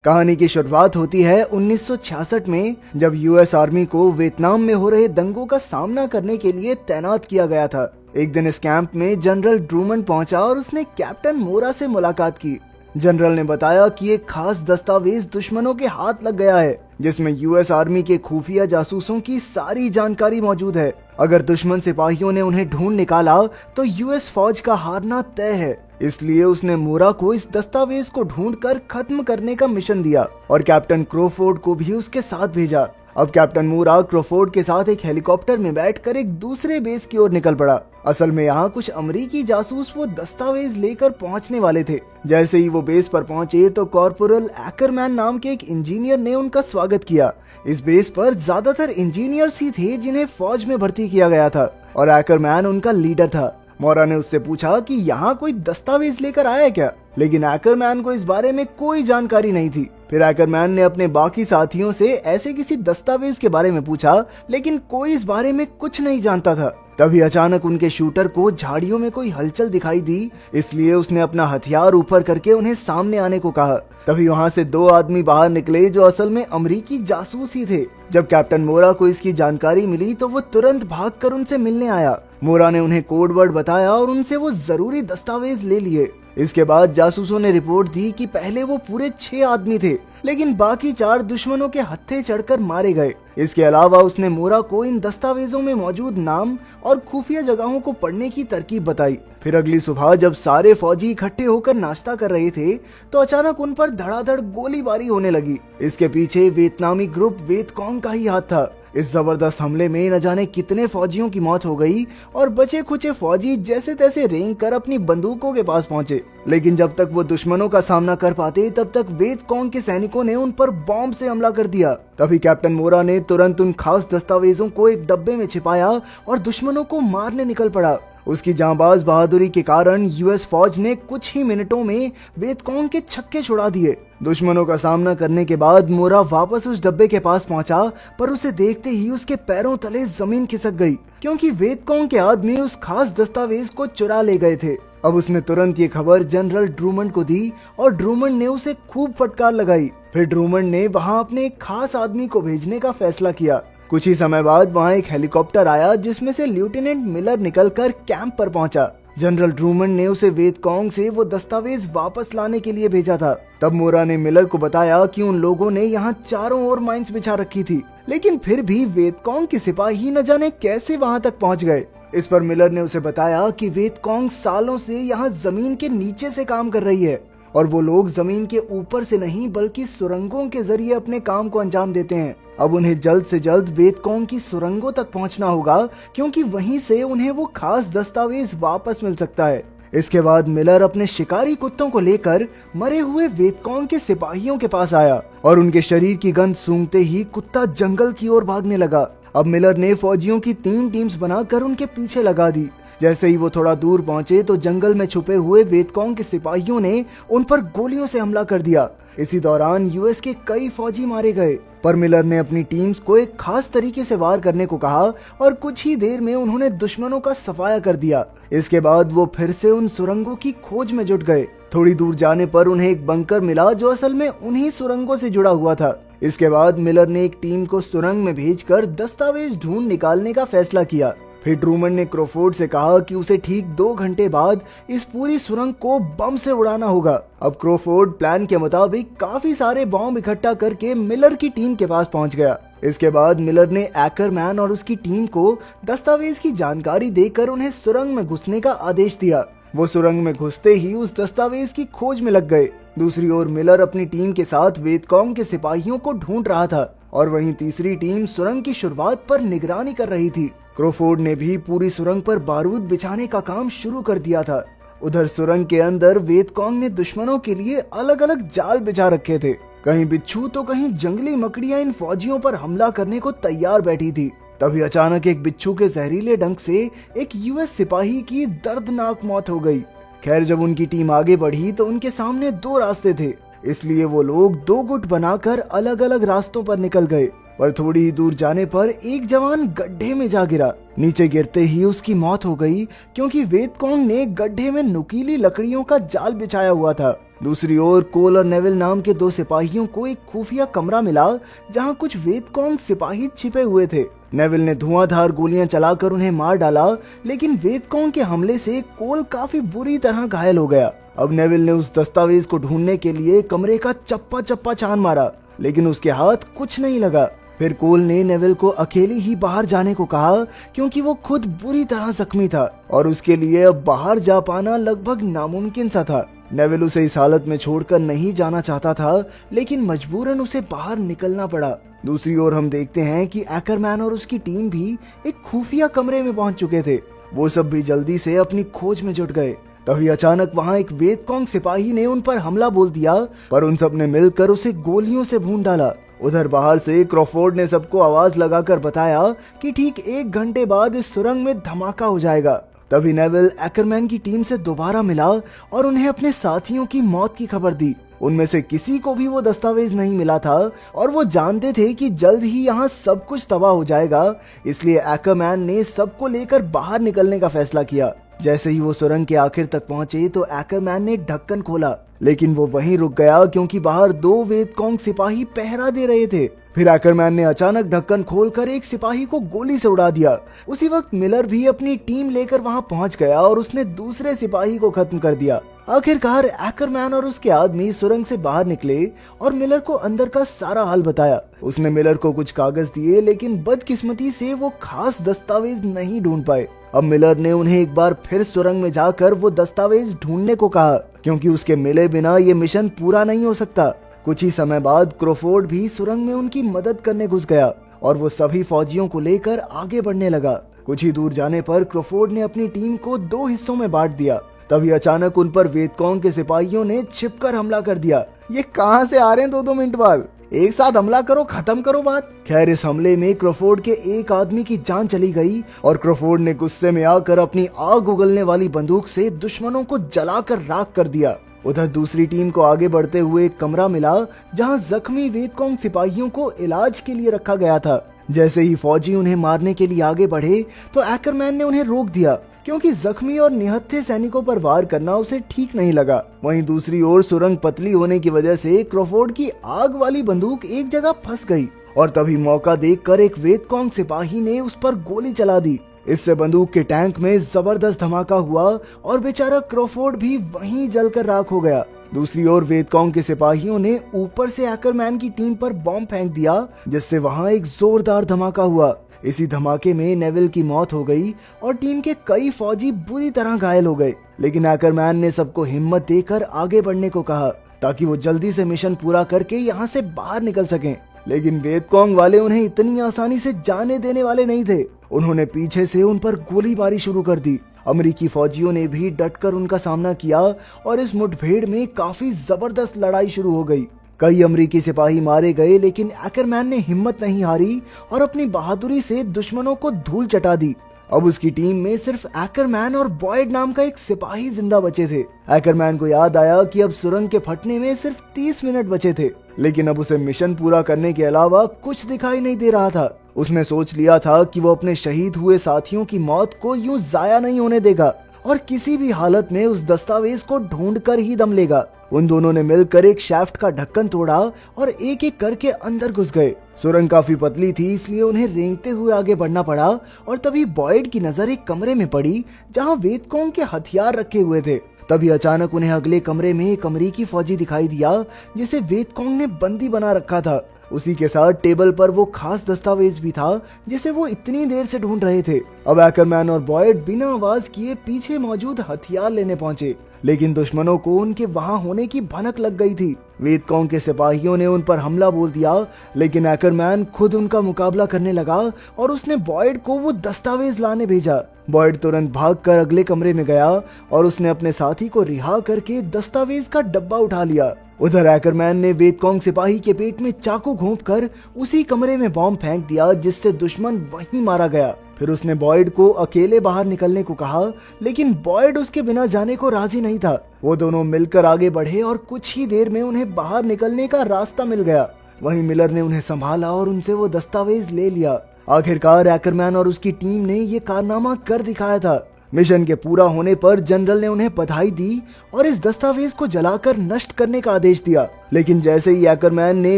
कहानी की शुरुआत होती है 1966 में, जब यूएस आर्मी को वियतनाम में हो रहे दंगों का सामना करने के लिए तैनात किया गया था। एक दिन इस कैंप में जनरल ट्रूमन पहुंचा और उसने कैप्टन मोरा से मुलाकात की। जनरल ने बताया कि एक खास दस्तावेज दुश्मनों के हाथ लग गया है, जिसमें यूएस आर्मी के खुफिया जासूसों की सारी जानकारी मौजूद है। अगर दुश्मन सिपाहियों ने उन्हें ढूंढ निकाला तो यूएस फौज का हारना तय है। इसलिए उसने मोरा को इस दस्तावेज को ढूंढकर खत्म करने का मिशन दिया और कैप्टन क्रोफोर्ड को भी उसके साथ भेजा। अब कैप्टन मोरा क्रोफोर्ड के साथ एक हेलीकॉप्टर में बैठकर एक दूसरे बेस की ओर निकल पड़ा। असल में यहाँ कुछ अमेरिकी जासूस वो दस्तावेज लेकर पहुंचने वाले थे। जैसे ही वो बेस पर पहुंचे तो कॉर्पोरल एकरमैन नाम के एक इंजीनियर ने उनका स्वागत किया। इस बेस पर ज्यादातर इंजीनियर्स ही थे जिन्हें फौज में भर्ती किया गया था और एकरमैन उनका लीडर था। मोरा ने उससे पूछा कि यहाँ कोई दस्तावेज लेकर आया है क्या, लेकिन एकरमैन को इस बारे में कोई जानकारी नहीं थी। फिर एकरमैन ने अपने बाकी साथियों से ऐसे किसी दस्तावेज के बारे में पूछा, लेकिन कोई इस बारे में कुछ नहीं जानता था। तभी अचानक उनके शूटर को झाड़ियों में कोई हलचल दिखाई दी, इसलिए उसने अपना हथियार ऊपर करके उन्हें सामने आने को कहा। तभी वहाँ से दो आदमी बाहर निकले जो असल में अमेरिकी जासूस ही थे। जब कैप्टन मोरा को इसकी जानकारी मिली तो वो तुरंत भागकर उनसे मिलने आया। मोरा ने उन्हें कोड वर्ड बताया और उनसे वो जरूरी दस्तावेज ले लिए। इसके बाद जासूसों ने रिपोर्ट दी कि पहले वो पूरे 6 आदमी थे, लेकिन बाकी 4 दुश्मनों के हत्थे चढ़कर मारे गए। इसके अलावा उसने मोरा को इन दस्तावेजों में मौजूद नाम और खुफिया जगहों को पढ़ने की तरकीब बताई। फिर अगली सुबह जब सारे फौजी इकट्ठे होकर नाश्ता कर रहे थे तो अचानक उन पर धड़ाधड़ गोलीबारी होने लगी। इसके पीछे वियतनामी ग्रुप वियतकॉन्ग का ही हाथ था। इस जबरदस्त हमले में न जाने कितने फौजियों की मौत हो गई और बचे खुचे फौजी जैसे तैसे रेंग कर अपनी बंदूकों के पास पहुंचे। लेकिन जब तक वो दुश्मनों का सामना कर पाते तब तक वियतकॉन्ग के सैनिकों ने उन पर बॉम्ब से हमला कर दिया। तभी कैप्टन मोरा ने तुरंत उन खास दस्तावेजों को एक डब्बे में छिपाया और दुश्मनों को मारने निकल पड़ा। उसकी जांबाज बहादुरी के कारण यूएस फौज ने कुछ ही मिनटों में वियतकॉन्ग के छक्के छुड़ा दिए। दुश्मनों का सामना करने के बाद मोरा वापस उस डब्बे के पास पहुंचा, पर उसे देखते ही उसके पैरों तले जमीन खिसक गई, क्योंकि वियतकॉन्ग के आदमी उस खास दस्तावेज को चुरा ले गए थे। अब उसने तुरंत ये खबर जनरल ट्रूमन को दी और ट्रूमन ने उसे खूब फटकार लगाई। फिर ट्रूमन ने वहाँ अपने एक खास आदमी को भेजने का फैसला किया। कुछ ही समय बाद वहाँ एक हेलीकॉप्टर आया जिसमें से लेफ्टिनेंट मिलर निकलकर कैंप पर पहुंचा। जनरल ट्रूमन ने उसे वियतकॉन्ग से वो दस्तावेज वापस लाने के लिए भेजा था। तब मोरा ने मिलर को बताया कि उन लोगों ने यहाँ चारों ओर माइंस बिछा रखी थी, लेकिन फिर भी वियतकॉन्ग के सिपाही न जाने कैसे वहाँ तक पहुँच गए। इस पर मिलर ने उसे बताया कि वियतकॉन्ग सालों से यहाँ जमीन के नीचे से काम कर रही है और वो लोग जमीन के ऊपर से नहीं बल्कि सुरंगों के जरिए अपने काम को अंजाम देते हैं। अब उन्हें जल्द से जल्द वियतकॉन्ग की सुरंगों तक पहुंचना होगा, क्योंकि वहीं से उन्हें वो खास दस्तावेज वापस मिल सकता है। इसके बाद मिलर अपने शिकारी कुत्तों को लेकर मरे हुए वियतकॉन्ग के सिपाहियों के पास आया और उनके शरीर की गंध सूंघते ही कुत्ता जंगल की ओर भागने लगा। अब मिलर ने फौजियों की 3 टीम्स बनाकर उनके पीछे लगा दी। जैसे ही वो थोड़ा दूर पहुंचे तो जंगल में छुपे हुए वियतकॉन्ग के सिपाहियों ने उन पर गोलियों से हमला कर दिया। इसी दौरान यूएस के कई फौजी मारे गए, पर मिलर ने अपनी टीम्स को एक खास तरीके से वार करने को कहा और कुछ ही देर में उन्होंने दुश्मनों का सफाया कर दिया। इसके बाद वो फिर से उन सुरंगों की खोज में जुट गए। थोड़ी दूर जाने पर उन्हें एक बंकर मिला जो असल में उन्हीं सुरंगों से जुड़ा हुआ था। इसके बाद मिलर ने एक टीम को सुरंग में भेजकर दस्तावेज ढूंढ निकालने का फैसला किया। फिर ट्रूमन ने क्रोफोर्ड से कहा कि उसे ठीक 2 घंटे बाद इस पूरी सुरंग को बम से उड़ाना होगा। अब क्रोफोर्ड प्लान के मुताबिक काफी सारे बॉम्ब इकट्ठा करके मिलर की टीम के पास पहुंच गया। इसके बाद मिलर ने एकरमैन और उसकी टीम को दस्तावेज की जानकारी देकर उन्हें सुरंग में घुसने का आदेश दिया। वो सुरंग में घुसते ही उस दस्तावेज की खोज में लग गए। दूसरी ओर मिलर अपनी टीम के साथ वियतकॉन्ग के सिपाहियों को ढूंढ रहा था और वहीं तीसरी टीम सुरंग की शुरुआत पर निगरानी कर रही थी। क्रोफोर्ड ने भी पूरी सुरंग पर बारूद बिछाने का काम शुरू कर दिया था। उधर सुरंग के अंदर वियतकॉन्ग ने दुश्मनों के लिए अलग अलग जाल बिछा रखे थे। कहीं बिच्छू तो कहीं जंगली मकड़ियां इन फौजियों पर हमला करने को तैयार बैठी थी। तभी अचानक एक बिच्छू के जहरीले डंक से एक यूएस सिपाही की दर्दनाक मौत हो गई। खैर, जब उनकी टीम आगे बढ़ी तो उनके सामने 2 रास्ते थे, इसलिए वो लोग 2 गुट बनाकर अलग अलग रास्तों पर निकल गए। पर थोड़ी ही दूर जाने पर एक जवान गड्ढे में जा गिरा। नीचे गिरते ही उसकी मौत हो गई, क्योंकि वियतकॉन्ग ने गड्ढे में नुकीली लकड़ियों का जाल बिछाया हुआ था। दूसरी ओर कोल और नेविल नाम के दो सिपाहियों को एक खुफिया कमरा मिला जहां कुछ वेदकोंग सिपाही छिपे हुए थे। नेविल ने धुआंधार गोलियां चलाकर उन्हें मार डाला, लेकिन वेदकोंग के हमले से कोल काफी बुरी तरह घायल हो गया। अब नेविल ने उस दस्तावेज को ढूंढने के लिए कमरे का चप्पा चप्पा छान मारा, लेकिन उसके हाथ कुछ नहीं लगा। फिर कोल ने नेविल को अकेले ही बाहर जाने को कहा, क्योंकि वो खुद बुरी तरह जख्मी था और उसके लिए अब बाहर जा पाना लगभग नामुमकिन सा था। नेविल उसे इस हालत में छोड़कर नहीं जाना चाहता था, लेकिन मजबूरन उसे बाहर निकलना पड़ा। दूसरी ओर हम देखते हैं कि एकरमैन और उसकी टीम भी एक खुफिया कमरे में पहुंच चुके थे। वो सब भी जल्दी से अपनी खोज में जुट गए। तभी अचानक वहां एक वेदकोंग सिपाही ने उन पर हमला बोल दिया, पर उन सब ने मिलकर उसे गोलियों से भून डाला। उधर बाहर से क्रॉफोर्ड ने सबको आवाज लगाकर बताया कि ठीक 1 घंटे बाद इस सुरंग में धमाका हो जाएगा। तभी नेविल एकरमैन की टीम से दोबारा मिला और उन्हें अपने साथियों की मौत की खबर दी। उनमें से किसी को भी वो दस्तावेज नहीं मिला था और वो जानते थे कि जल्द ही यहाँ सब कुछ तबाह हो जाएगा। इसलिए एकरमैन ने सबको लेकर बाहर निकलने का फैसला किया। जैसे ही वो सुरंग के आखिर तक पहुंचे तो एकरमैन ने ढक्कन खोला, लेकिन वो वहीं रुक गया क्योंकि बाहर 2 वेदकोंग सिपाही पहरा दे रहे थे। फिर एकरमैन ने अचानक ढक्कन खोलकर एक सिपाही को गोली से उड़ा दिया। उसी वक्त मिलर भी अपनी टीम लेकर वहां पहुंच गया और उसने दूसरे सिपाही को खत्म कर दिया। आखिरकार एकरमैन और उसके आदमी सुरंग से बाहर निकले और मिलर को अंदर का सारा हाल बताया। उसने मिलर को कुछ कागज दिए, लेकिन बदकिस्मती से वो खास दस्तावेज नहीं ढूंढ पाए। अब मिलर ने उन्हें एक बार फिर सुरंग में जाकर वो दस्तावेज ढूंढने को कहा, क्योंकि उसके मिले बिना ये मिशन पूरा नहीं हो सकता। कुछ ही समय बाद क्रॉफोर्ड भी सुरंग में उनकी मदद करने घुस गया और वो सभी फौजियों को लेकर आगे बढ़ने लगा। कुछ ही दूर जाने पर क्रॉफोर्ड ने अपनी टीम को 2 हिस्सों में बांट दिया। तभी अचानक उन पर वेदकोंग के सिपाहियों ने छिपकर हमला कर दिया। ये कहां से आ रहे हैं 2-2 मिनट बाद? एक साथ हमला करो, खत्म करो बात। खैर, इस हमले में क्रॉफोर्ड के एक आदमी की जान चली गई और क्रॉफोर्ड ने गुस्से में आकर अपनी आग उगलने वाली बंदूक से दुश्मनों को जलाकर राख कर दिया। उधर दूसरी टीम को आगे बढ़ते हुए एक कमरा मिला जहां जख्मी वेदकोंग सिपाहियों को इलाज के लिए रखा गया था। जैसे ही फौजी उन्हें मारने के लिए आगे बढ़े तो एकरमैन ने उन्हें रोक दिया, क्योंकि जख्मी और निहत्थे सैनिकों पर वार करना उसे ठीक नहीं लगा। वहीं दूसरी ओर सुरंग पतली होने की वजह से क्रॉफोर्ड की आग वाली बंदूक एक जगह फंस गई और तभी मौका देखकर एक वेदकोंग सिपाही ने उस पर गोली चला दी। इससे बंदूक के टैंक में जबरदस्त धमाका हुआ और बेचारा क्रॉफोर्ड भी वहीं जलकर राख हो गया। दूसरी ओर वेदकोंग के सिपाहियों ने ऊपर से एकरमैन की टीम पर बॉम्ब फेंक दिया, जिससे वहां एक जोरदार धमाका हुआ। इसी धमाके में नेविल की मौत हो गई और टीम के कई फौजी बुरी तरह घायल हो गए। लेकिन एकरमैन ने सबको हिम्मत देकर आगे बढ़ने को कहा, ताकि वो जल्दी से मिशन पूरा करके यहाँ से बाहर निकल सकें। लेकिन वेदकोंग वाले उन्हें इतनी आसानी से जाने देने वाले नहीं थे। उन्होंने पीछे से उन पर गोलीबारी शुरू कर दी। अमेरिकी फौजियों ने भी डटकर उनका सामना किया और इस मुठभेड़ में काफी जबरदस्त लड़ाई शुरू हो गई। कई अमेरिकी सिपाही मारे गए, लेकिन एकरमैन ने हिम्मत नहीं हारी और अपनी बहादुरी से दुश्मनों को धूल चटा दी। अब उसकी टीम में सिर्फ एकरमैन और बॉयड नाम का एक सिपाही जिंदा बचे थे। एकरमैन को याद आया कि अब सुरंग के फटने में सिर्फ 30 मिनट बचे थे, लेकिन अब उसे मिशन पूरा करने के अलावा कुछ दिखाई नहीं दे रहा था। उसने सोच लिया था कि वो अपने शहीद हुए साथियों की मौत को यूं जाया नहीं होने देगा और किसी भी हालत में उस दस्तावेज को ढूंढ कर ही दम लेगा। उन दोनों ने मिलकर एक शाफ्ट का ढक्कन तोड़ा और एक एक करके अंदर घुस गए। सुरंग काफी पतली थी, इसलिए उन्हें रेंगते हुए आगे बढ़ना पड़ा और तभी बॉयड की नजर एक कमरे में पड़ी जहां वेदकोंग के हथियार रखे हुए थे। तभी अचानक उन्हें अगले कमरे में एक अमेरिकी फौजी दिखाई दिया जिसे वेदकोंग ने बंदी बना रखा था। उसी के साथ टेबल पर वो खास दस्तावेज भी था जिसे वो इतनी देर से ढूंढ रहे थे। अब एकरमैन और बॉयड बिना आवाज किए पीछे मौजूद हथियार लेने पहुंचे, लेकिन दुश्मनों को उनके वहां होने की भनक लग गई थी। वेदकोंग के सिपाहियों ने उन पर हमला बोल दिया, लेकिन एकरमैन खुद उनका मुकाबला करने लगा और उसने बॉयड को वो दस्तावेज लाने भेजा। बॉयड तुरंत भागकर अगले कमरे में गया और उसने अपने साथी को रिहा करके दस्तावेज का डब्बा उठा लिया। उधर एकरमैन ने वेदकोंग सिपाही के पेट में चाकू घोंपकर उसी कमरे में बॉम्ब फेंक दिया, जिससे दुश्मन वहीं मारा गया। फिर उसने बॉयड को अकेले बाहर निकलने को कहा, लेकिन बॉयड उसके बिना जाने को राजी नहीं था। वो दोनों मिलकर आगे बढ़े और कुछ ही देर में उन्हें बाहर निकलने का रास्ता मिल गया। वहीं मिलर ने उन्हें संभाला और उनसे वो दस्तावेज ले लिया। आखिरकार एकरमैन और उसकी टीम ने ये कारनामा कर दिखाया था। मिशन के पूरा होने पर जनरल ने उन्हें बधाई दी और इस दस्तावेज को जलाकर नष्ट करने का आदेश दिया। लेकिन जैसे ही एक्करमैन ने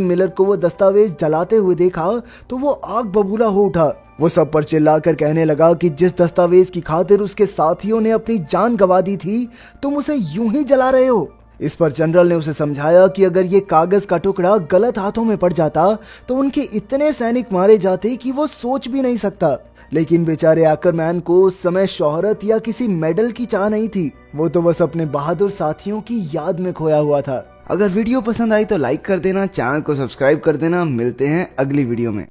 मिलर को वो दस्तावेज जलाते हुए देखा तो वो आग बबूला हो उठा। वो सब पर चिल्लाकर कहने लगा कि जिस दस्तावेज की खातिर उसके साथियों ने अपनी जान गंवा दी थी, तुम उसे यूं ही जला रहे हो। इस पर जनरल ने उसे समझाया कि अगर ये कागज का टुकड़ा गलत हाथों में पड़ जाता तो उनके इतने सैनिक मारे जाते कि वो सोच भी नहीं सकता। लेकिन बेचारे एक्करमैन को उस समय शोहरत या किसी मेडल की चाह नहीं थी, वो तो बस अपने बहादुर साथियों की याद में खोया हुआ था। अगर वीडियो पसंद आई तो लाइक कर देना, चैनल को सब्सक्राइब कर देना। मिलते हैं अगली वीडियो में।